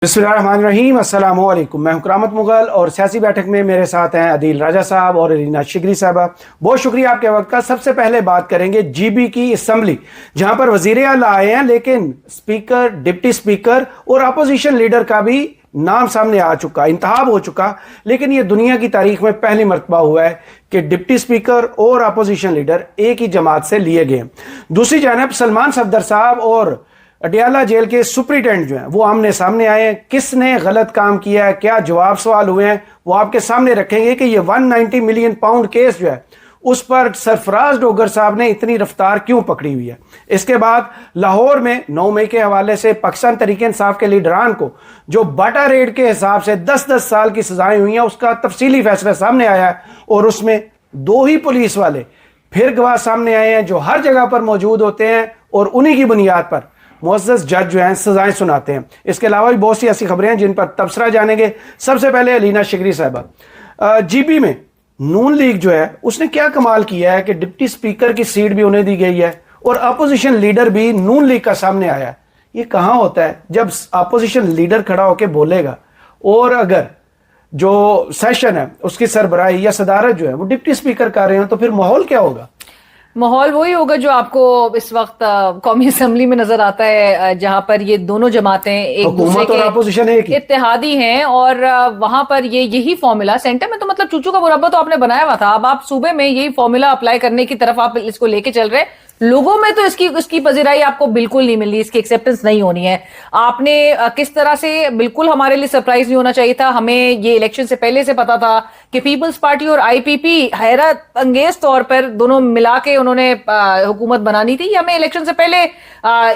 बिस्मिल्लाहिर्रहमानिर्रहीम, अस्सलामु अलैकुम। मैं हूं करामत मुगल और सियासी बैठक में मेरे साथ हैं अदील राजा साहब और अलीना शिगरी साहबा। बहुत शुक्रिया आपके वक्त का। सबसे पहले बात करेंगे जीबी की असम्बली, जहां पर वजीर आला आए हैं, लेकिन स्पीकर, डिप्टी स्पीकर और अपोजिशन लीडर का भी नाम सामने आ चुका, इंतखाब हो चुका। लेकिन ये दुनिया की तारीख में पहली मरतबा हुआ है कि डिप्टी स्पीकर और अपोजिशन लीडर एक ही जमात से लिए गए। दूसरी जानब सलमान सफदर साहब और अडियाला जेल के सुप्रिटेंडेंट जो हैं वो आमने सामने आए हैं। किसने गलत काम किया है, क्या जवाब सवाल हुए हैं, वो आपके सामने रखेंगे कि ये 190 मिलियन पाउंड केस जो है उस पर सरफराज डोगर साहब ने इतनी रफ्तार क्यों पकड़ी हुई है। इसके बाद लाहौर में 9 मई के हवाले से पाकिस्तान तहरीक इंसाफ के लीडरान को जो बाटा रेड के हिसाब से 10-10 साल की सजाएं हुई हैं, उसका तफसीली फैसला सामने आया है और उसमें 2 ही पुलिस वाले फिर गवाह सामने आए हैं जो हर जगह पर मौजूद होते हैं और उन्हीं की बुनियाद पर मुअज़्ज़ज़ जज जो हैं सजाएं सुनाते हैं। इसके अलावा भी बहुत सी ऐसी खबरें हैं जिन पर तबसरा जानेंगे। सबसे पहले अलीना शिगरी साहबा, जीबी में नून लीग जो है उसने क्या कमाल किया है कि डिप्टी स्पीकर की सीट भी उन्हें दी गई है और अपोजिशन लीडर भी नून लीग का सामने आया है। ये कहाँ होता है जब अपोजिशन लीडर खड़ा होकर बोलेगा और अगर जो सेशन है उसकी सरबराही या सदारत जो है वो डिप्टी स्पीकर कर रहे हैं, तो फिर माहौल क्या होगा? माहौल वही होगा जो आपको इस वक्त कौमी असम्बली में नजर आता है, जहां पर ये दोनों जमातें एक दूसरे के अपोजिशन इत्तेहादी हैं और वहां पर यही फॉर्मूला सेंटर में तो मतलब चूचू का मुरब्बा तो आपने बनाया हुआ था। अब आप सूबे में यही फॉर्मूला अप्लाई करने की तरफ आप इसको लेके चल रहे हैं। लोगों में तो इसकी पजीराई आपको बिल्कुल नहीं मिल रही, इसकी एक्सेप्टेंस नहीं होनी है। आपने किस तरह से, बिल्कुल हमारे लिए सरप्राइज नहीं होना चाहिए था। हमें ये इलेक्शन से पहले से पता था कि पीपल्स पार्टी और आईपीपी हैरत अंगेज तौर पर दोनों मिला के उन्होंने हुकूमत बनानी थी। हमें इलेक्शन से पहले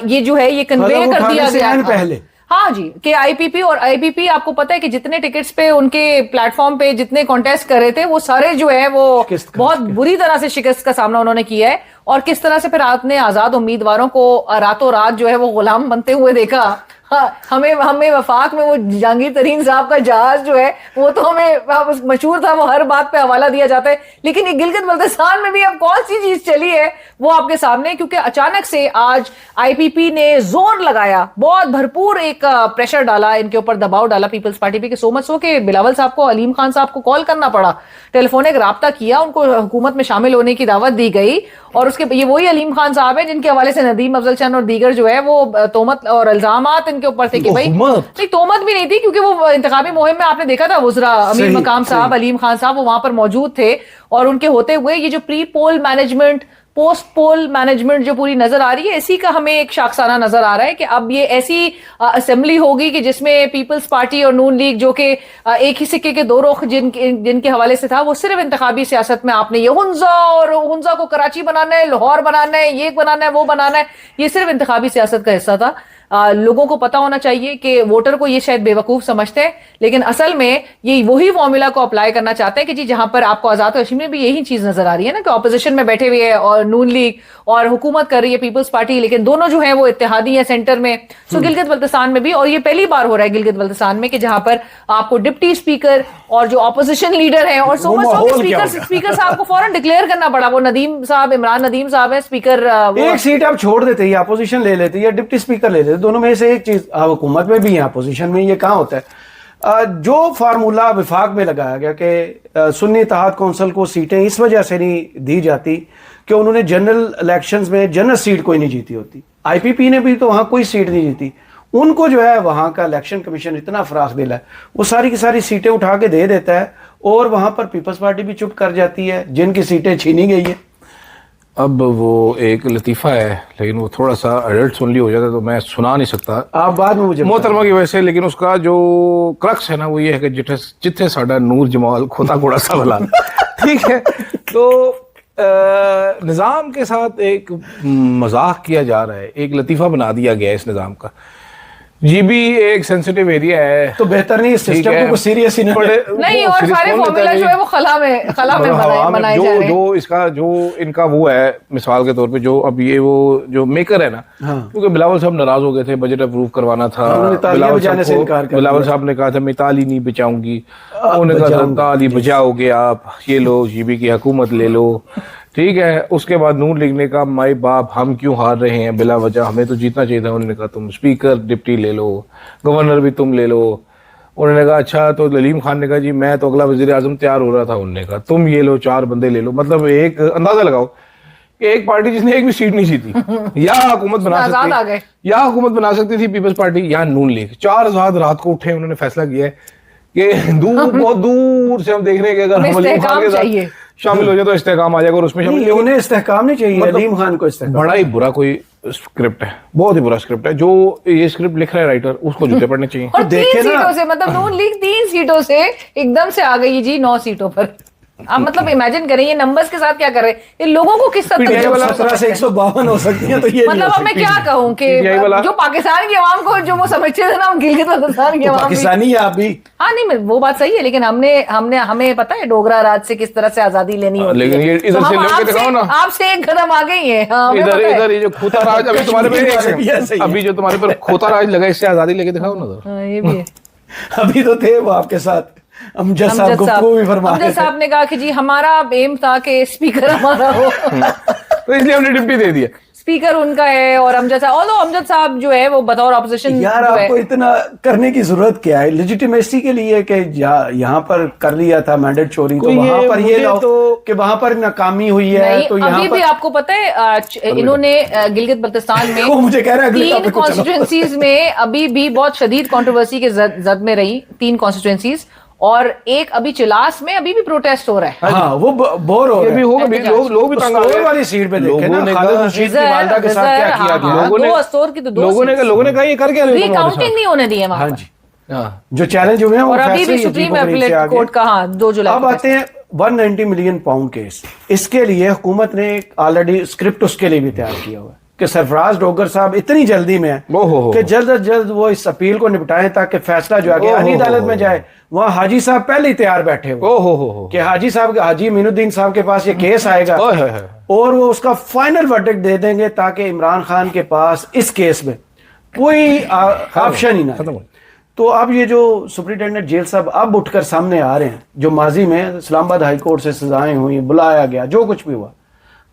ये जो है ये कन्वे कर दिया गया पहले। हाँ जी, कि आईपीपी और आईपीपी आपको पता है कि जितने टिकट्स पे उनके प्लेटफॉर्म पे जितने कॉन्टेस्ट कर रहे थे वो सारे जो है वो बहुत बुरी तरह से शिकस्त का सामना उन्होंने किया है। और किस तरह से फिर आपने आजाद उम्मीदवारों को रातों रात जो है वो गुलाम बनते हुए देखा। हाँ, हमें वफाक में वो जहांगीर तरीन साहब का जहाज जो है वो तो हमें मशहूर था, वो हर बात पे हवाला दिया जाता है। लेकिन ये गिलगित बल्तिस्तान में भी अब कौन सी चीज चली है वो आपके सामने, क्योंकि अचानक से आज आईपीपी ने जोर लगाया, बहुत भरपूर एक प्रेशर डाला, इनके ऊपर दबाव डाला पीपल्स पार्टी के। सो मच सो कि बिलावल साहब को, अलीम खान साहब को कॉल करना पड़ा, टेलीफोनिक राब्ता किया, उनको हुकूमत में शामिल होने की दावत दी गई। और उसके ये वही अलीम खान साहब है जिनके हवाले से नदीम अफजल चंद और दीगर जो है वो तोहमत और इल्जामात इनके ऊपर थे कि भाई नहीं, तोहमत भी नहीं थी क्योंकि वो इंतखाबी मुहिम में आपने देखा था वुज़रा अमीर मकाम साहब, अलीम खान साहब वो वहां पर मौजूद थे। और उनके होते हुए ये जो प्री पोल मैनेजमेंट, पोस्ट पोल मैनेजमेंट जो पूरी नजर आ रही है, इसी का हमें एक शाखसाना नजर आ रहा है कि अब ये ऐसी असेंबली होगी कि जिसमें पीपल्स पार्टी और नून लीग जो कि एक ही सिक्के के दो रुख जिनके हवाले से था, वो सिर्फ इंतखाबी सियासत में आपने ये हुंजा को कराची बनाना है, लाहौर बनाना है, ये बनाना है, वो बनाना है, ये सिर्फ इंतखाबी सियासत का हिस्सा था। लोगों को पता होना चाहिए कि वोटर को ये शायद बेवकूफ समझते हैं, लेकिन असल में ये वही फॉर्मूला को अप्लाई करना चाहते हैं कि जी जहां पर आपको आजाद कश्मीर में भी यही चीज नजर आ रही है ना कि ऑपोजिशन में बैठे हुए है और नून लीग और हुकूमत कर रही है पीपल्स पार्टी, लेकिन दोनों जो है वो इत्तेहादी है सेंटर में। सो गिलगित बल्तिस्तान में भी, और ये पहली बार हो रहा है गिलगित बल्तिस्तान में कि जहां पर आपको डिप्टी स्पीकर और जो ऑपोजिशन लीडर है और सो मच स्पीकर साहब को फौरन डिक्लेयर करना पड़ा। वो नदीम साहब, इमरान नदीम साहब है स्पीकर, एक सीट आप छोड़ देते या अपोजिशन ले लेते या डिप्टी स्पीकर ले लेते, दोनों में से एक चीज। हुकूमत में भी है, अपोजिशन में ये कहाँ होता है। जो फार्मूला विफाक में लगाया गया कि सुन्नी इत्तेहाद कौंसिल को सीटें इस वजह से नहीं दी जाती कि उन्होंने जनरल इलेक्शंस में जनरल सीट कोई नहीं जीती होती। आईपीपी ने भी तो वहां कोई सीट नहीं जीती, उनको जो है वहां का इलेक्शन कमीशन इतना फराख दिल है, वो सारी की सारी सीटें उठा के दे देता है और वहां पर पीपल्स पार्टी भी चुप कर जाती है जिनकी सीटें छीनी गई है। अब वो एक लतीफ़ा है, लेकिन वो थोड़ा सा एडल्ट सुनली हो जाता है तो मैं सुना नहीं सकता, आप बाद में मुझे मोहतरमा की वजह से। लेकिन उसका जो क्रक्स है ना वो ये है कि जिथे साडा नूर जमाल खोता घोड़ा सा भला ठीक है। तो निज़ाम के साथ एक मजाक किया जा रहा है, एक लतीफ़ा बना दिया गया है इस निज़ाम का। जीबी एक सेंसिटिव एरिया है, तो बेहतर नहीं सिस्टम को सीरियस ही नहीं और सारे फॉर्मूला जो है वो खला में बनाए जा रहे हैं। जो इसका जो इनका वो है, मिसाल के तौर पे जो अब ये वो जो मेकर है ना, क्योंकि बिलावल साहब नाराज हो गए थे, बजट अप्रूव करवाना था, बिलावल साहब ने कहा था मैं ताली नहीं बचाऊंगी, उन्होंने कहा था ताली बचाओगे आप, ये लो जीबी की हुकूमत ले लो, ठीक है। उसके बाद नून लीग ने कहा माई बाप हम क्यों हार रहे हैं बिला वजह, हमें तो जीतना चाहिए था। उन्होंने कहा तुम स्पीकर डिप्टी ले लो, गवर्नर भी तुम ले लो। उन्होंने कहा अच्छा, तो सलीम खान ने कहा जी मैं तो अगला वजीर आजम तैयार हो रहा था। उन्होंने कहा तुम ये लो 4 बंदे ले लो। मतलब एक अंदाजा लगाओ कि एक पार्टी जिसने एक भी सीट नहीं जीती या हुकूमत बना सकती, या हुकूमत बना सकती थी पीपल्स पार्टी या नून लीग। 4 आजाद रात को उठे, उन्होंने फैसला किया है कि दूर बहुत दूर से हम देख रहे हैं कि अगर हम अलीम खान के साथ शामिल हो जाए तो इस्तेहकाम आ जाएगा, और उसमें शामिल उन्हें इस्तेहकाम नहीं चाहिए, मतलब अलीम खान को इस्तेहकाम। बड़ा ही बुरा कोई स्क्रिप्ट है, बहुत ही बुरा स्क्रिप्ट है। जो ये स्क्रिप्ट लिख रहा है राइटर, उसको जूते पड़ने चाहिए। और 3 सीटों से, मतलब नून लीग 3 सीटों से एकदम से आ गई जी 9 सीटों पर। आप मतलब इमेजिन करें ये नंबर्स के साथ क्या कर रहे हैं, ये लोगों को किस हद तक 17 से 152 हो सकती है, तो ये मतलब अब मैं क्या कहूँ कि जो पाकिस्तान की आवाम को जो वो समझते थे ना, गिलगित बल्तिस्तान की आवाम पाकिस्तानी है आप भी। हाँ नहीं, वो बात सही है, लेकिन हमें पता है डोगरा राज से किस तरह से आजादी लेनी होती लेकिन ये इधर से लेके दिखाओ ना, आपसे एक कदम आ गई है। इधर ये जो खोता राज अभी तुम्हारे पे, अभी जो तुम्हारे पर खोता राज लगा, इससे आजादी लेके दिखाओ ना। ये भी है। अभी तो थे वो आपके साथ अमजद साहब, गुफ्तगू भी फरमा रहे थे। अमजद साहब ने कहा कि जी हमारा एम था कि स्पीकर हमारा हो, तो इसलिए हमने डिप्टी दे दिया। स्पीकर उनका है और अमजद साहब जो है वो बतौर ऑपोजिशन। यार आपको इतना करने की जरूरत क्या है लेजिटिमेसी के लिए कि यहाँ पर कर लिया था मैंडेट चोरी, तो वहां पर ये लो कि वहां पर नाकामी हुई है, तो यहाँ अभी भी आपको पता है इन्होंने गिलगित बल्तिस्तान में मुझे कह रहा है 3 कॉन्स्टिट्यूएंसीज में अभी भी बहुत शदीद कंट्रोवर्सी के जद में रही 3 कॉन्स्टिट्यूएंसीज, और एक अभी चिलास में अभी भी प्रोटेस्ट हो रहा है। हाँ, वो बोर हो रहा है। लोग भी तंग आ गए वाली सीट पे देखे ना, खालिद रशीद की वालिदा के साथ क्या किया गया। लोगों ने कहा ये कर क्या रहे हो, रिकाउंटिंग नहीं होने दी है वहां। हाँ जी, जो चैलेंज हुए हैं और अभी भी सुप्रीम अपीलेट कोर्ट का 2 जुलाई। अब आते हैं 190 मिलियन पाउंड केस। इसके लिए हुकूमत ने ऑलरेडी स्क्रिप्ट उसके लिए भी तैयार किया हुआ है कि सरफराज डोगर साहब इतनी जल्दी में है कि जल्द अज जल्द वो इस अपील को निपटाएं ताकि फैसला जो आगे आनी अदालत में जाए। वहाँ हाजी साहब पहले ही तैयार बैठे हुए कि हाजी मीनुद्दीन साहब के पास ये केस आएगा और वो उसका फाइनल वर्डिक्ट दे देंगे ताकि इमरान खान के पास इस केस में कोई ऑप्शन ही ना। तो अब ये जो सुप्रिंटेंडेंट जेल साहब अब उठकर सामने आ रहे हैं, जो माजी में इस्लामाबाद हाई कोर्ट से सजाएं हुई, बुलाया गया, जो कुछ भी हुआ,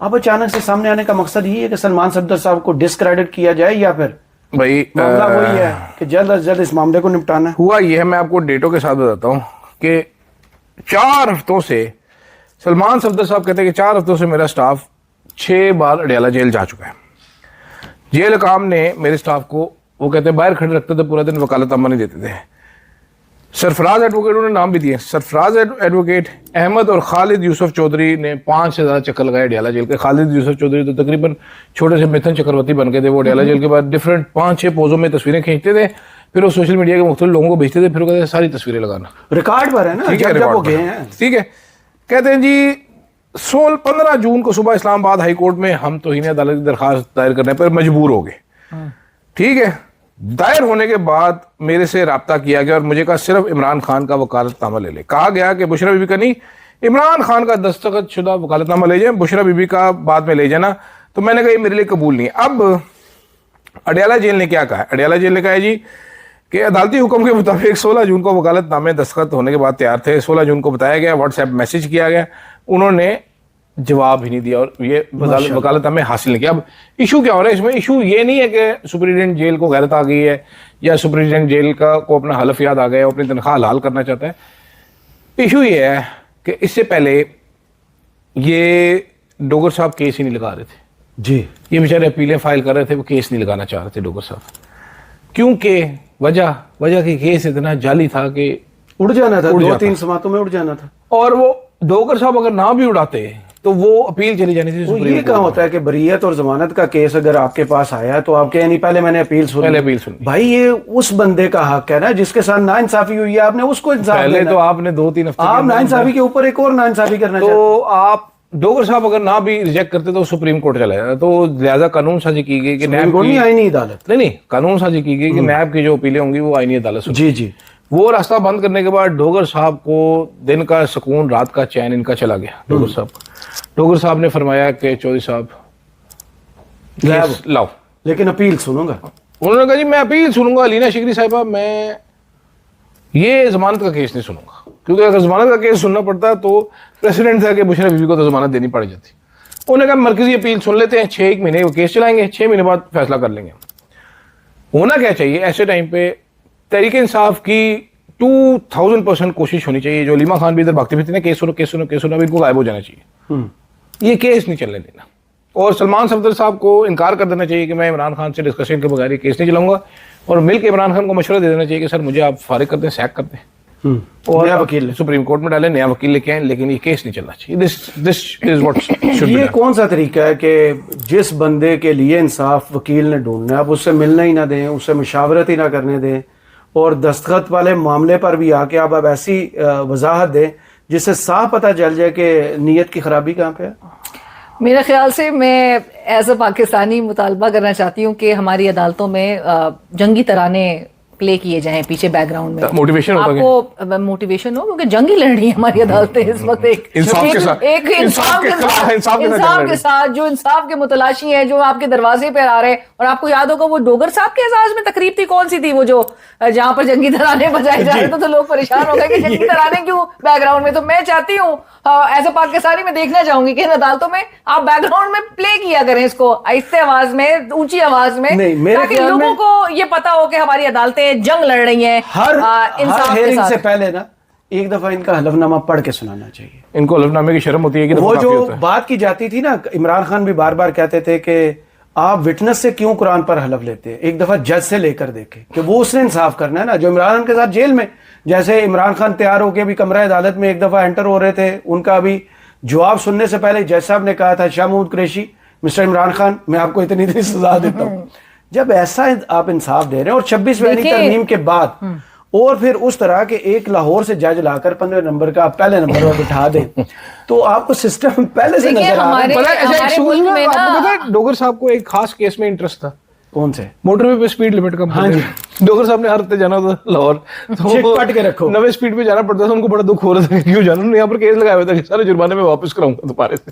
अब अचानक से सामने आने का मकसद ये है कि सलमान सफदर साहब को डिस्क्रेडिट किया जाए या फिर भाई मामला वही है कि जल्द अज जल्द इस मामले को निपटाना है। हुआ ये है, मैं आपको डेटों के साथ बताता हूँ कि 4 हफ्तों से सलमान सफदर साहब कहते हैं कि 4 हफ्तों से मेरा स्टाफ 6 बार अडियाला जेल जा चुका है। जेल काम ने मेरे स्टाफ को, वो कहते हैं, बाहर खड़े रखते थे, पूरा दिन वकालतनामा नहीं देते थे। सरफराज एडवोकेट उन्होंने नाम भी दिए, सरफराज एडवोकेट, अहमद और खालिद यूसुफ चौधरी ने 5 से ज़्यादा चक्कर लगाए अडियाला जेल के। खालिद यूसुफ चौधरी तो तकरीबन छोटे से मिथुन चक्रवर्ती बन गए थे। वो अडियाला जेल के बाद डिफरेंट 5-6 पोजों में तस्वीरें खींचते थे, फिर वो सोशल मीडिया के मुख्तलिफ लोगों को भेजते थे, फिर वो कहते सारी तस्वीरें लगाना, रिकॉर्ड पर है ना, ठीक है, ठीक है। कहते हैं जी 15 जून को सुबह इस्लामाबाद हाई कोर्ट में हम तौहीन अदालत की दरखास्त दायर करने पर मजबूर हो गए। ठीक है, दायर होने के बाद मेरे से राब्ता किया गया और मुझे कहा सिर्फ इमरान खान का वकालतनामा ले ले। कहा गया कि बुशरा बीबी का नहीं, इमरान खान का दस्तखत शुदा वकालतनामा ले जाए, बुशरा बीबी का बाद में ले जाना। तो मैंने कहा ये मेरे लिए कबूल नहीं। अब अडियाला जेल ने क्या कहा? अडियाला जेल ने कहा है जी कि अदालती हुक्म के मुताबिक 16 जून को वकालतनामे दस्तखत होने के बाद तैयार थे। 16 जून को बताया गया, व्हाट्सएप मैसेज किया गया, उन्होंने जवाब ही नहीं दिया और ये वकालतनामे हासिल नहीं किया। अब इशू क्या हो रहा है इसमें? इशू ये नहीं है कि सुप्रीटेंडेंट जेल को गैरत आ गई है या सुप्रीटेंडेंट जेल को अपना हलफ याद आ गया, अपनी तनख्वाह हलाल करना चाहता है। इशू ये है कि इससे पहले ये डोगर साहब केस ही नहीं लगा रहे थे जी। ये बेचारे अपीलें फाइल कर रहे थे, वो केस नहीं लगाना चाह रहे थे डोगर साहब, क्योंकि वजह की केस इतना जाली था कि उड़ जाना था, 2-3 समातों में उड़ जाना था। और वो डोगर साहब अगर ना भी उड़ाते तो वो अपील चली जानी थी सुप्रीम कोर्ट। ये कहाँ होता है कि बरीयत और जमानत का केस अगर आपके पास आया तो आप कहें नहीं पहले मैंने अपील सुनी। भाई ये उस बंदे का हक है ना जिसके साथ नाइंसाफी हुई है, आपने उसको इंसाफ पहले तो आपने 2-3 हफ्ते आप नाइंसाफी के ऊपर एक और नाइंसाफी करना तो आप डोगर साहब अगर ना भी रिजेक्ट करते तो सुप्रीम कोर्ट चला जाता। तो लिहाजा कानून साजी की गई कि नैब की आईनी अदालत नहीं कानून साजी की गई कि नैब की जो अपीलें होंगी वो आईनी अदालत सुनेगी। जी जी। वो रास्ता बंद करने के बाद डोगर साहब को दिन का सुकून रात का चैन इनका चला गया। डोगर साहब ने फरमाया कि चौधरी साहब लाओ, लेकिन अपील सुनूंगा। उन्होंने कहा जी मैं अपील सुनूंगा अलीना शिकरी साहिबा, मैं ये जमानत का केस नहीं सुनूंगा, क्योंकि अगर जमानत का केस सुनना पड़ता तो प्रेसिडेंट था कि बुशरा बीबी को तो जमानत देनी पड़ जाती। उन्होंने कहा मरकजी अपील सुन लेते हैं, 6 महीने वो केस चलाएंगे, 6 महीने बाद फैसला कर लेंगे। होना क्या चाहिए ऐसे टाइम पे, तहरीक इंसाफ की 2000% कोशिश होनी चाहिए। जो अलीमा खान भी इधर भागते फिरते हैं, केस सुनो केस सुनो केस सुनो, अब इनको गायब हो जाना चाहिए, ये केस नहीं चलने देना। और सलमान सफदर साहब को इनकार कर देना चाहिए कि मैं इमरान खान से डिस्कशन के बगैर ये केस नहीं चलाऊंगा, और मिलकर इमरान खान को मशवरा दे देना चाहिए कि सर मुझे आप फारिग कर दें, सैक कर दें, और नया वकील सुप्रीम कोर्ट में डालें, नया वकील लेके आए, लेकिन ये केस नहीं चलना चाहिए। This is what should be ये डन। कौन सा तरीका है कि जिस बंदे के लिए इंसाफ वकील ने ढूंढना है आप उससे मिलना ही ना दें, उससे मुशावरत ही ना करने दें, और दस्तखत वाले मामले पर भी आके आप अब ऐसी वजाहत दें जिससे साफ पता चल जाए कि नीयत की खराबी कहाँ पे है। मेरे ख्याल से मैं एज अ पाकिस्तानी मुतालबा करना चाहती हूँ कि हमारी अदालतों में जंगी तराने प्ले किए जाएं पीछे बैकग्राउंड में, मोटिवेशन होता है, आपको मोटिवेशन हो, क्योंकि जंग ही लड़ रही है हमारी अदालतें इस वक्त एक इंसाफ के साथ, एक इंसाफ के साथ जो इंसाफ के मुतलाशी हैं, जो आपके दरवाजे पे आ रहे हैं। और आपको याद होगा वो डोगर साहब के एजाज में तकरीब थी, कौन सी थी वो, जो जहां पर जंगी तराने बजाए जा रहे थे, तो लोग परेशान हो गए कि जंगी तराने क्यों बैकग्राउंड में। तो मैं चाहती हूँ एज अ पाकिस्तानी में देखना चाहूंगी कि इन अदालतों में आप बैकग्राउंड में प्ले किया करें इसको, आहिस्ते आवाज में, ऊंची आवाज में, ताकि लोगों को ये पता हो कि हमारी अदालतें जंग लड़ रही हैं हर इंसाफ के हेयरिंग साथ। से पहले ना एक दफा इनका हलफनामा पढ़ के सुनाना चाहिए। इनको हलफनामे की शर्म होती है कि वो जो बात की जाती थी ना, इमरान खान भी बार बार कहते थे कि आप विटनेस से क्यों कुरान पर हलफ लेते हैं, एक दफा जज से लेकर देखे कि वो उसने इंसाफ करना है ना। जो इमरान खान के साथ जेल में, जैसे इमरान खान तैयार होकर भी कमरा अदालत में एक दफा एंटर हो रहे थे, उनका भी जवाब सुनने से पहले जज साहब ने कहा था, शाह महमूद कुरैशी, मिस्टर इमरान खान, मैं आपको इतनी देर सजा देता हूँ। जब ऐसा आप इंसाफ दे रहे हैं और 26वीं तरमीम के बाद, और फिर उस तरह के एक लाहौर से जज लाकर 15 नंबर का पहले नंबर पर बिठा दे, तो आपको सिस्टम पहले से नजर आ रहा है। डोगर साहब को एक खास केस में इंटरेस्ट था। कौन से? मोटरवे पे स्पीड लिमिट कम। हाँ जी, डोगर साहब ने हर हफ्ते जाना था लाहौर, तो पट के रखो, नवे स्पीड पे जाना पड़ता था, उनको बड़ा दुख हो रहा था क्यों जाना। यहाँ पर केस लगाया हुआ था कि सारे जुर्माने में वापस कराऊंगा दोबारा से।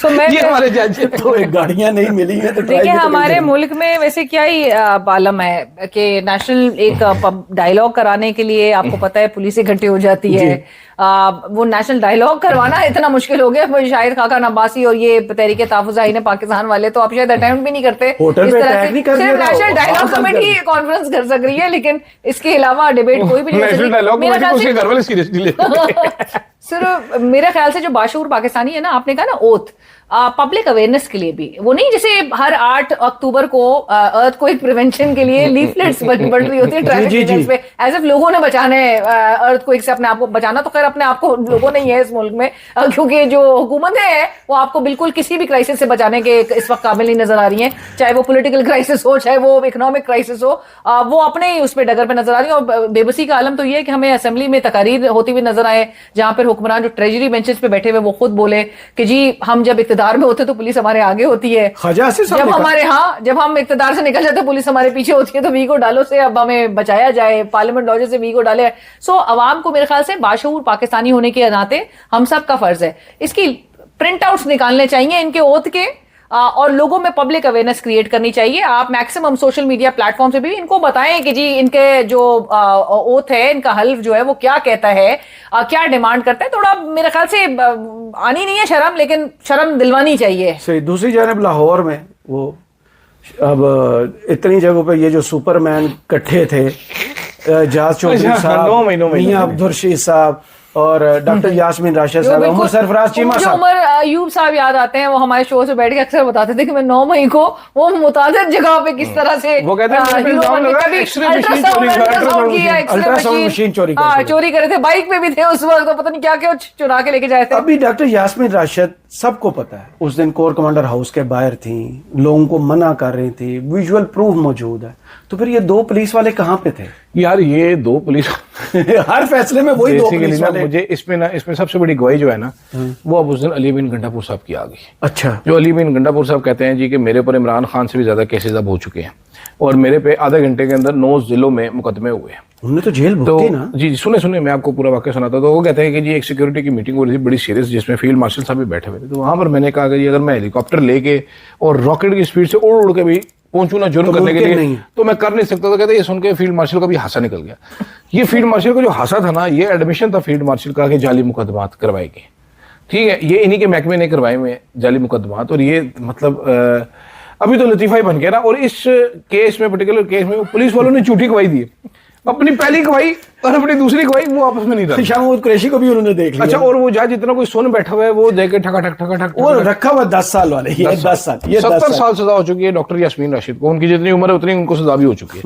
ये हमारे जज तो एक गाड़ियां नहीं मिली है, तो देखिए हमारे मुल्क में वैसे क्या ही बालम है कि नेशनल एक डायलॉग कराने के लिए आपको पता है पुलिस इकट्ठी हो जाती है। वो नेशनल डायलॉग करवाना इतना मुश्किल हो गया, शायद खाका अब्बासी और ये तहरीक तहफ़्फ़ुज़ पाकिस्तान वाले तो आप शायद अटेम्प्ट भी नहीं करते इस तरह से। सिर्फ नेशनल डायलॉग कमेटी कॉन्फ्रेंस कर सक रही है, लेकिन इसके अलावा डिबेट कोई भी नहीं। सिर्फ मेरे ख्याल से जो बाशऊर पाकिस्तानी है ना, आपने कहा ना ओथ, पब्लिक अवेयरनेस के लिए भी, वो नहीं जैसे हर 8 अक्टूबर को अर्थक्वेक प्रिवेंशन के लिए लीफलेट्स बढ़ रही होती है ट्रैफिक सिग्नल्स पे, एज इफ लोगों ने बचाने अर्थक्वेक से अपने आप को बचाना। तो खैर अपने आप को लोगों नहीं है इस मुल्क में, क्योंकि जो हुकूमतें हैं वो आपको बिल्कुल किसी भी क्राइसिस से बचाने के इस वक्त काबिल नहीं नजर आ रही हैं, चाहे वो पॉलिटिकल क्राइसिस हो, चाहे वो इकोनॉमिक क्राइसिस हो, वो अपने ही उस पर डगर पे नजर आ रही है। और बेबसी का आलम तो ये है कि हमें असेंबली में तकारीर होती हुई नजर आए जहां पर हुक्मरान जो ट्रेजरी बेंचेस पे बैठे हुए वो खुद बोले कि जी हम जब इक्तदार में होते तो पुलिस हमारे आगे होती है, जब हमारे जब हम इक्तदार से निकल जाते पुलिस हमारे पीछे होती है, तो वीगो डालो से अब हमें बचाया जाए, पार्लियामेंट लॉज से वीगो डाले। सो अवाम को मेरे ख्याल से बाशऊर पाकिस्तानी होने के नाते हम सब का फर्ज है इसकी प्रिंट आउट्स निकालने चाहिए इनके ओथ के, और लोगों में पब्लिक अवेयरनेस क्रिएट करनी चाहिए। आप मैक्सिमम सोशल मीडिया प्लेटफॉर्म से भी इनको बताएं कि जी इनके जो ओथ है, इनका हल्फ जो है वो क्या कहता है, क्या डिमांड करता है। थोड़ा मेरे ख्याल से आनी नहीं है शर्म, लेकिन शर्म दिलवानी चाहिए। सही। दूसरी जानब लाहौर में वो अब इतनी जगहों पे ये जो सुपरमैन इकट्ठे थे, जाज चौधरी साहब, मियां अब्दुल रशीद साहब और डॉक्टर यास्मीन राशिद साहब, उमर सरफराज चीमा साहब, उमर अयूब साहब याद आते हैं। वो हमारे शो से बैठ के अक्सर बताते थे कि मैं 9 मई को वो मुतादिद जगह पे किस तरह से वो कहते हैं चोरी करे थे, बाइक पे भी थे उस वक्त, तो पता नहीं क्या क्या चुरा के लेके जाए थे। अभी डॉक्टर यास्मीन राशिद सबको पता है उस दिन कोर कमांडर हाउस के बाहर थी, लोगों को मना कर रही थी, विजुअल प्रूफ मौजूद है। तो फिर ये 2 पुलिस वाले कहाँ पे थे यार? ये 2 पुलिस हर फैसले में वही 2 पुलिस वाले। मुझे इसमें सबसे बड़ी गवाही जो है ना, वो अब उस दिन अली बिन गंडापुर साहब की आ गई। अच्छा। जो अली बिन गंडापुर साहब कहते हैं जी कि मेरे ऊपर इमरान खान से भी ज्यादा केसेस अब हो चुके हैं और मेरे पे आधे घंटे के अंदर 9 जिलों में मुकदमे हुए हैं। उन्होंने तो जेल भुगती ना। जी सुने मैं आपको पूरा वाक्य सुनाता। तो वो कहते हैं कि जी एक सिक्योरिटी की मीटिंग हो रही थी बड़ी सीरियस, जिसमें फील्ड मार्शल साहब भी बैठे हुए थे। तो वहां पर मैंने कहा कि अगर मैं हेलीकॉप्टर लेके और रॉकेट की स्पीड से उड़ के भी पहुंचू ना जुर्म करने के लिए, तो मैं कर नहीं सकता। तो कहते ये सुन के फील्ड मार्शल का भी हासा निकल गया। ये फील्ड मार्शल का जो हासा था ना, ये एडमिशन था फील्ड मार्शल का कि जाली मुकदमात करवाएगी। ठीक है, ये इन्हीं के महकमे ने करवाए हुए हैं जाली मुकदमात, और ये मतलब अभी तो लतीफा ही बन गया ना। और इस केस में, पर्टिकुलर केस में, पुलिस वालों ने झूठी गवाही दी, अपनी पहली गवाही और अपनी दूसरी गवाही वो आपस में नहीं रहा। शाहमूद कुरैशी को भी उन्होंने देख लिया। अच्छा, और वो जज जितना कोई सुन बैठा हुआ है वो देखे ठका ठक ठका ठक, वो रखा हुआ 10 साल वाले, ये 10 साल, ये 70 साल सजा हो चुकी है डॉक्टर यास्मीन राशिद को। उनकी जितनी उम्र है उतनी उनको सजा भी हो चुकी है।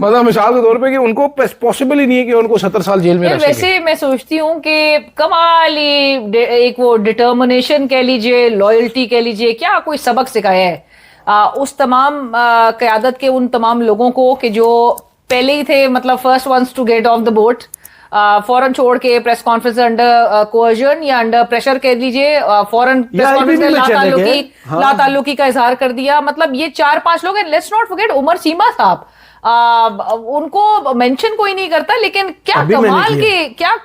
मतलब मिसाल के तौर पे कि उनको पॉसिबल ही नहीं है कि उनको 70 साल जेल में रख सके। वैसे मैं सोचती हूँ कि कमाली एक वो डिटर्मिनेशन कह लीजिए, लॉयल्टी कह लीजिए, क्या कोई सबक सिखाया है उस तमाम क़यादत के उन तमाम लोगों को कि जो पहले ही थे, मतलब first once to get off the boat, फौरन छोड़ के प्रेस कॉन्फ्रेंस अंडर कोअर्जन या अंडर प्रेशर कह लीजिए, फौरन प्रेस कॉन्फ्रेंस में लाताल्लुकी का इजहार कर दिया। मतलब ये 4-5 लोग हैं। लेट्स नॉट फॉरगेट उमर सीमा साहब, उनको मेंशन कोई नहीं करता, लेकिन क्या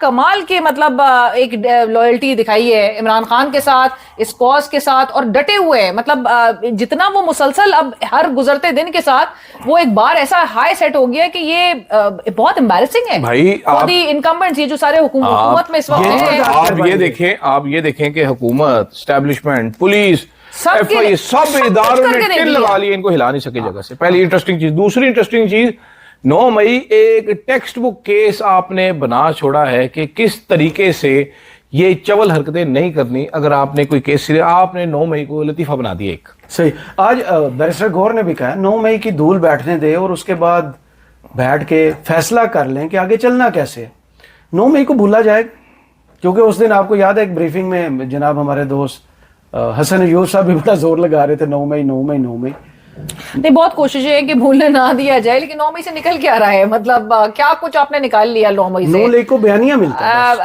कमाल के मतलब एक लॉयल्टी दिखाई है इमरान खान के साथ, इस कॉज के साथ, और डटे हुए हैं। मतलब जितना वो मुसलसल अब हर गुजरते दिन के साथ वो एक बार ऐसा हाई सेट हो गया कि ये बहुत एम्बैरेसिंग है भाई। आप इनकम्बेंट्स, ये जो सारे हुकूमत में इस वक्त हैं। आप ये देखें कि हुकूमत, एस्टेब्लिशमेंट, पुलिस, सब सब इदारों ने टिल लगा लिए, इनको हिला नहीं सके जगह से। पहली इंटरेस्टिंग चीज। दूसरी इंटरेस्टिंग चीज, 9 मई एक टेक्स्ट बुक केस आपने बना छोड़ा है कि किस तरीके से ये चवल हरकतें नहीं करनी। अगर आपने कोई केस, आपने 9 मई को लतीफा बना दिया एक। सही। आज बैरिस्टर गौर ने भी कहा 9 मई की धूल बैठने दे और उसके बाद बैठ के फैसला कर लें कि आगे चलना कैसे। 9 मई को भूला जाए, क्योंकि उस दिन आपको याद है एक ब्रीफिंग में जनाब हमारे दोस्त हसन अयूब साहब भी बड़ा जोर लगा रहे थे 9 मई 9 मई 9 मई। नहीं, बहुत कोशिशें हैं कि भूलने ना दिया जाए, लेकिन 9 मई से निकल क्या रहा है? मतलब क्या कुछ आपने निकाल लिया 9 मई से? 9 मई को बयानिया मिलता है,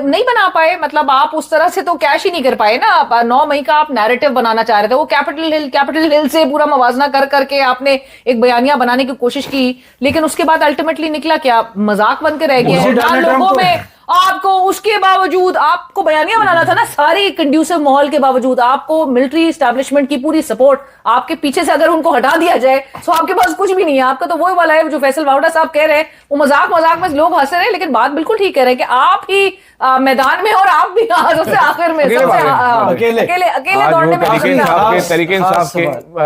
नहीं बना पाए। मतलब आप उस तरह से तो कैश ही नहीं कर पाए ना। 9 मई का आप नैरेटिव बनाना चाह रहे थे, वो कैपिटल हिल से पूरा मवाजना कर करके आपने एक बयानिया बनाने की कोशिश की, लेकिन उसके बाद अल्टीमेटली निकला क्या? मजाक बन के रह गया लोगों में। आपको उसके बावजूद आपको बयानिया बनाना था ना, सारी कंड्यूसिव माहौल के बावजूद आपको मिलिट्री एस्टैब्लिशमेंट की पूरी सपोर्ट आपके पीछे से अगर उनको हटा दिया जाए तो आपके पास कुछ भी नहीं है। आपका तो वही वाला है जो फैसल वावड़ा साहब कह रहे हैं, वो मजाक में लोग हंस रहे हैं, लेकिन बात बिल्कुल ठीक कह रहे हैं कि आप ही मैदान में, और आप भी सबसे आखिर में, अकेले दौड़ने में।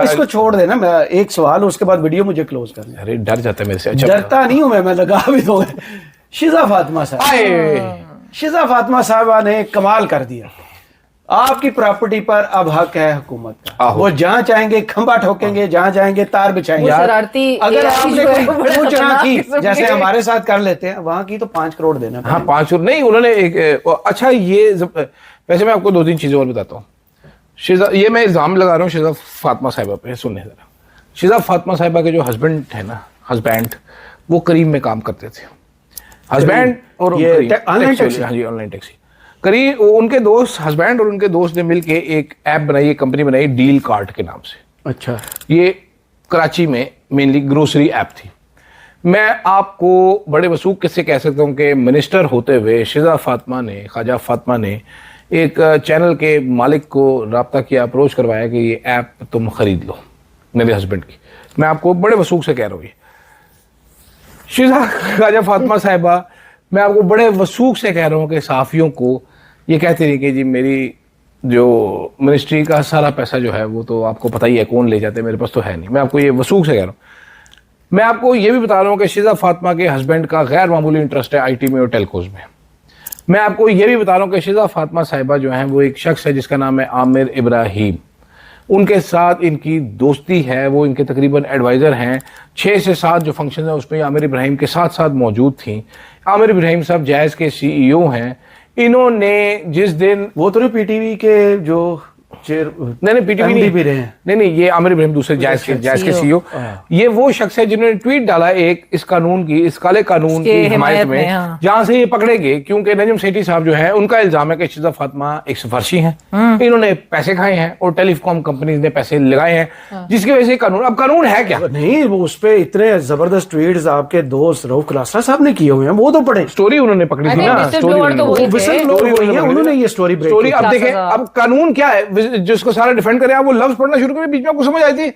इसको छोड़ देना, मैं एक सवाल, उसके बाद वीडियो मुझे क्लोज करना। अरे डर जाता है मेरे से। डरता नहीं हूं मैं लगा भी दूंगा। शिजा फातिमा साहबा ने कमाल कर दिया। आपकी प्रॉपर्टी पर अब हक है हुकूमत का। वो जहां चाहेंगे खंबा ठोकेंगे, जहां चाहेंगे तार बिछाएंगे। अगर आपने पूछना की जैसे हमारे साथ कर लेते हैं, वहां की तो 5 करोड़ देना। हाँ, 5 करोड़ नहीं, उन्होंने एक अच्छा, ये वैसे मैं आपको 2-3 चीजें और बताता हूँ। शिजा, ये मैं इल्जाम लगा रहा हूँ शिजा फातिमा साहिबा पे, सुनने जरा। शिजा फातिमा साहिबा के जो हस्बैंड है ना, वो करीम में काम करते थे। हस्बैंड और ऑनलाइन टैक्सी करीब, उनके दोस्त, हस्बैंड और उनके दोस्त ने मिलके एक ऐप बनाई, कंपनी बनाई डील कार्ट के नाम से। अच्छा। ये कराची में मेनली ग्रोसरी ऐप थी। मैं आपको बड़े वसूख किससे कह सकता हूँ कि मिनिस्टर होते हुए ख्वाजा फातिमा ने एक चैनल के मालिक को रब्ता किया, अप्रोच करवाया कि ये ऐप तुम खरीद लो मेरे हस्बैंड की। मैं आपको बड़े वसूख से कह रहा हूँ, ये ख्वाजा फातिमा साहिबा, मैं आपको बड़े वसूख से कह रहा हूँ कि सहाफ़ियों को ये कहते रही कि जी मेरी जो मिनिस्ट्री का सारा पैसा जो है वो तो आपको पता ही है कौन ले जाते हैं, मेरे पास तो है नहीं। मैं आपको ये वसूख से कह रहा हूँ। मैं आपको ये भी बता रहा हूँ कि शिजा फातिमा के हस्बैंड का गैर मामूली इंटरेस्ट है आईटी में और टेलकोज में। मैं आपको ये भी बता रहा हूँ कि शिजा फातिमा साहिबा जो हैं वो एक शख्स है जिसका नाम है आमिर इब्राहिम। उनके साथ इनकी दोस्ती है, वो इनके तकरीबन एडवाइज़र हैं। 6 से 7 जो फंक्शन है उसमें आमिर इब्राहिम के साथ साथ मौजूद थी। आमिर इब्राहिम साहब जायज़ के CEO हैं। इन्होंने जिस दिन वो तो पीटीवी के जो नहीं पीटीवी भी रहे हैं, नहीं, ये आमिर इब्राहिम दूसरे जायज़ के CEO। ये वो शख्स है जिन्होंने ट्वीट डाला एक इस कानून की, इस काले कानून की हिमायत में, जहां से ये पकड़े गए, क्योंकि नजम सेठी साहब जो है उनका इल्जाम है कि शिजा फातिमा एक सिफारशी हैं, इन्होंने पैसे खाए हैं और टेलीकॉम कंपनीज ने पैसे लगाए हैं, जिसकी वजह से कानून। अब कानून है क्या? नहीं, वो उस पे इतने जबरदस्त ट्वीट्स आपके दोस्त रऊफ खलासा साहब ने किए हुए हैं, वो तो पढ़े। स्टोरी उन्होंने पकड़ी थी ना, उन्होंने ये स्टोरी। अब देखें, अब कानून क्या है, जिसको सारा डिफेंड करे, आप वो लफ्ज पढ़ना शुरू करें, बीच में आपको समझ आई थी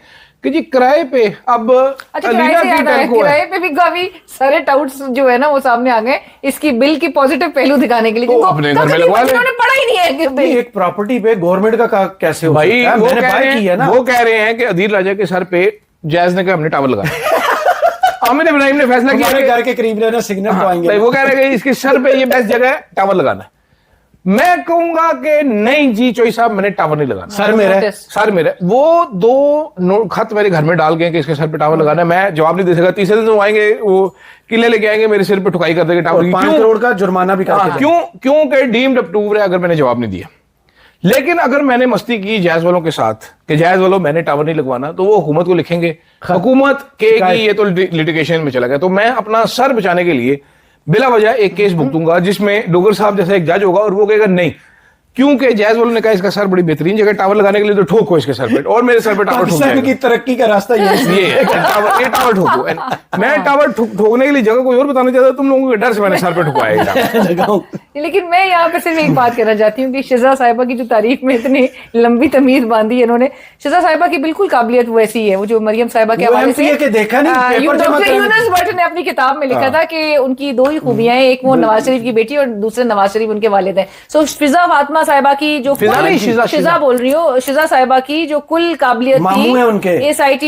कि जी किराए पे अब अच्छा, किराए पे भी काफी सारे टाउट्स जो है ना वो सामने आ गए इसकी बिल की पॉजिटिव पहलू दिखाने के लिए, तो अपने घर में लगवा ले। उन्होंने पढ़ा ही नहीं है कि बिल। एक प्रॉपर्टी पे गवर्नमेंट का कैसे हो भाई सकता है? मैंने बाय की है ना। वो कह रहे हैं कि अदील राजा के सर पे जैज ने कहा हमने टावर लगाया। आमिर इब्राहिम ने फैसला किया हमारे घर के करीब रहना, सिग्नल तो आएंगे। भाई वो कह रहे हैं कि इसके सर पे ये बेस्ट जगह है टावर लगाना है। मैं कहूंगा कि नहीं जी चोई साहब, मैंने टावर नहीं लगाना। सर मेरे वो 2 खत मेरे घर में डाल गए कि इसके सर पे टावर लगाना है। मैं जवाब नहीं दे सका। तीसरे दिन वो आएंगे, वो किले लेके आएंगे, मेरे सिर पे ठुकाई कर देंगे टावर की। 5 करोड़ का जुर्माना भी करके क्योंकि डीम्ड अप्रूव्ड है अगर मैंने जवाब नहीं दिया। लेकिन अगर मैंने मस्ती की जैज वालों के साथ कि जैज वालों मैंने टावर नहीं लगवाना, तो वो हुकूमत को लिखेंगे, हुकूमत कहेगी ये तो लिटिगेशन में चला गया। तो मैं अपना सर बचाने के लिए बिला वजह एक केस भुगतूंगा जिसमें डोगर साहब जैसा एक जज होगा और वो कहेगा नहीं, क्योंकि जैज वालों ने कहा इसका सर बड़ी बेहतरीन जगह टावर लगाने के लिए, तो ठोको इसके सर पे, और मेरे सर पे टावर ठोक की तरक्की का रास्ता ये टावर ठोको। मैं टावर ठोकने के लिए जगह कोई और बताना चाहता, तुम लोगों के डर से मैंने सर पे ठुकवाया। लेकिन मैं यहाँ पे सिर्फ एक बात कहना चाहती हूँ कि शिजा साहिबा की जो तारीफ में इतनी लंबी तमीज बांधी है इन्होंने, शिजा साहिबा की बिल्कुल काबिलियत वैसी है, वो जो मरियम साहिबा के हवाले से देखा नहीं, यूनुस भट्ट ने अपनी किताब में लिखा था कि उनकी 2 ही खूबियां हैं, एक वो नवाज शरीफ की बेटी और दूसरे नवाज शरीफ उनके वालिद हैं। सो फिजा फातिमा साहिबा की जो शिजा बोल रही हूँ, शिजा साहिबा की जो कुल काबिलियत थी SIT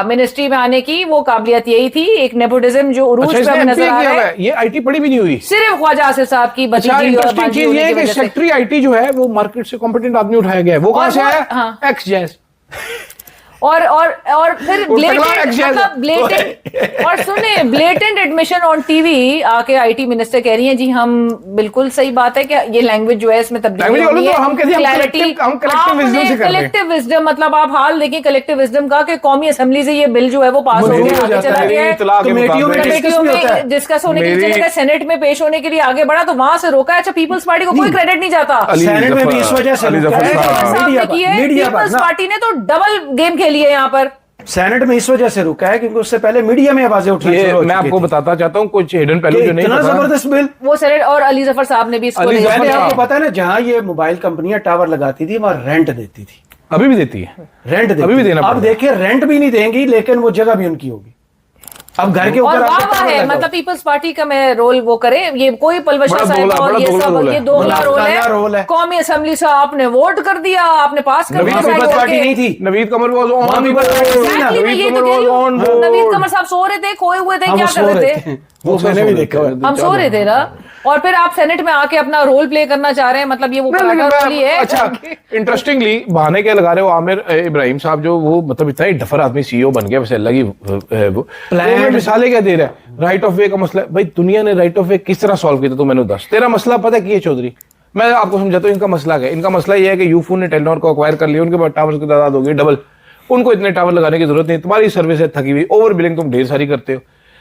मिनिस्ट्री में आने की, वो काबिलियत यही थी, एक नेपोटिज्म जो उरूज पे हमें नजर आ रहा है। ये IT पढ़ी भी नहीं हुई, सिर्फ ख्वाजा आसिफ साहब की भतीजी और बाजी होने की वजह से। सेक्रेटरी IT जो है वो मार्केट से कॉम्पिटेंट आदमी उठाया गया है, वो कहां से आया? X jazz. और फिर ब्लेटेंट और सुने ब्लेटेंट एडमिशन ऑन टीवी आके IT मिनिस्टर कह रही हैं जी हम बिल्कुल सही बात है कि ये लैंग्वेज जो है इसमें तब्दीली होनी है, हम कलेक्टिव विजडम, मतलब आप हाल देखें कलेक्टिव विजडम का कि कौमी असेंबली से ये बिल जो है वो पास हो गया, चला गया, कमेटियों में डिस्कस होने के लिए, सेनेट में पेश होने के लिए आगे बढ़ा तो वहां से रोका। अच्छा, पीपल्स पार्टी को कोई क्रेडिट नहीं जाता, सेनेट में भी इस वजह से पीपल्स पार्टी ने तो डबल गेम खेली है यहाँ पर। सेनेट में इस वजह से रुका है क्योंकि उससे पहले मीडिया में आवाजें उठी। मैं आपको बताता चाहता हूँ कुछ हिडन पहलू जो नहीं पता। जबरदस्त बिल वो सेनेट और अली जफर साहब ने भी इसको आपको पता है ना, जहां ये मोबाइल कंपनियां टावर लगाती थी वहां रेंट देती थी, अभी भी देती है, रेंट अभी भी देना। अब देखिए रेंट भी नहीं देंगी लेकिन वो जगह भी उनकी होगी। अब घर के ऊपर है, मतलब पीपल्स पार्टी का मैं रोल वो करे, ये कोई पलवशा साहब और ये सब ये दोगला रोल है। कौमी असेंबली से आपने वोट कर दिया, आपने पास कर दिया, पीपल्स पार्टी नहीं थी, नवीद कमर वाज ऑन, नवीद कमर साहब सो रहे थे, खोए हुए थे, क्या कर रहे थे, वो मैंने भी देखा, हम सो रहे थे ना। और फिर आप सेनेट में आके अपना रोल प्ले करना चाह रहे हैं, मतलब ये वो रोल ही है। अच्छा, इंटरेस्टिंगली बहाने क्या लगा रहे हो आमिर इब्राहिम साहब, जो वो मतलब इतना ही डफर आदमी CEO बन गया, वैसे लगी वो मिसालें क्या दे रहा है। राइट ऑफ वे का मसला, भाई दुनिया ने राइट ऑफ वे किस तरह सॉल्व किया था, तू मैंने दस। तेरा मसला पता है चौधरी, मैं आपको समझाता हूँ इनका मसला क्या है। इनका मसला ये है कि यूफोन ने टेलीनॉर को अक्वायर कर लिया, उनके पास टावर्स की तादाद होगी डबल, उनको इतने टावर लगाने की जरूरत नहीं, तुम्हारी सर्विस है थकी हुई, ओवर बिलिंग तुम ढेर सारी करते हो।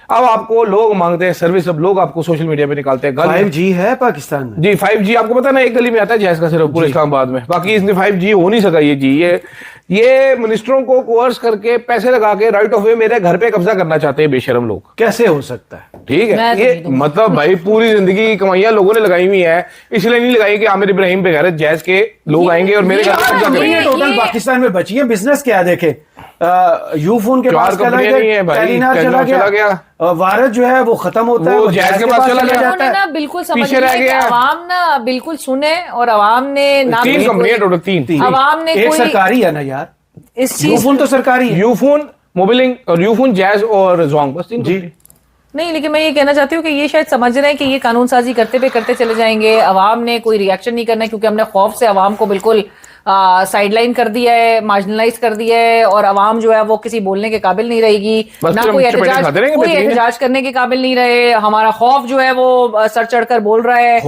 अब आपको लोग मांगते हैं सर्विस, अब लोग आपको सोशल मीडिया पे निकालते हैं। 5G है पाकिस्तान में जी, 5G आपको पता है ना, एक गली में आता है जैस का सिर्फ पूरे इस्लामाबाद में, बाकी इसने 5G हो नहीं सका। ये मिनिस्टरों को कोर्स करके पैसे लगा के राइट ऑफ वे मेरे घर पे कब्जा करना चाहते हैं बेशरम लोग। कैसे हो सकता है? ठीक है, ये मतलब भाई पूरी जिंदगी की कमाइयां लोगों ने लगाई हुई है, इसलिए नहीं लगाई कि आमिर इब्राहिम पे गैरत जैस के लोग आएंगे और मेरे घर पे कब्जा करेंगे। टोटल पाकिस्तान में बची है बिजनेस क्या देखे, यूफोन के पास चला गया, वारस जो है वो खत्म होता है, वो जैज के पास चला जाता है। ना बिल्कुल समझ अवाम ना बिल्कुल सुने, और अवाम ने 3 कंपनियां टोटल, 3 अवाम ने एक सरकारी है ना यार, इस चीज यूफोन तो सरकारी है, यूफोन मोबिलिंग और यूफोन जैज और जोंग, बस 3 जी। नहीं, लेकिन मैं ये कहना चाहती हूँ कि ये शायद समझ रहे हैं कि ये कानून साजी करते चले जाएंगे, अवाम ने कोई रिएक्शन नहीं करना है, क्योंकि हमने खौफ से अवाम को बिल्कुल साइडलाइन कर दिया है, मार्जिनलाइज कर दिया है, और अवाम जो है वो किसी बोलने के काबिल नहीं रहेगी, ना कोई एहतजाज करने के काबिल नहीं रहे। हमारा खौफ जो है वो सर चढ़कर बोल रहा है,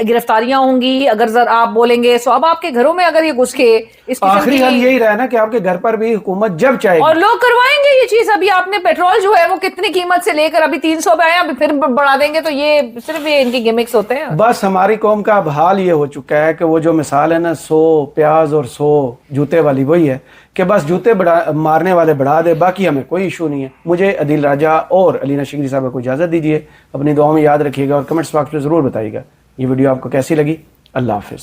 गिरफ्तारियां होंगी अगर आप बोलेंगे। सो अब आपके घरों में अगर ये घुस के आखिरी हाल यही रहा ना कि आपके घर पर भी हुकूमत जब चाहे और लोग करवाएंगे ये चीज। अभी आपने पेट्रोल जो है वो कितनी कीमत से लेकर अभी 300 पे आया, अभी फिर बढ़ा देंगे, तो ये सिर्फ ये इनके गिमिक्स होते हैं। बस हमारी कौम का अब हाल ये हो चुका है कि वो जो मिसाल है ना 100 प्याज और 100 जूते वाली, वही है कि बस जूते मारने वाले बढ़ा दे, बाकी हमें कोई इशू नहीं है। मुझे अदील राजा और अलीना शिगरी साहब को इजाजत दीजिए, अपनी दुआ में याद रखिएगा और कमेंट्स बॉक्स में जरूर बताइएगा ये वीडियो आपको कैसी लगी। अल्लाह हाफिज।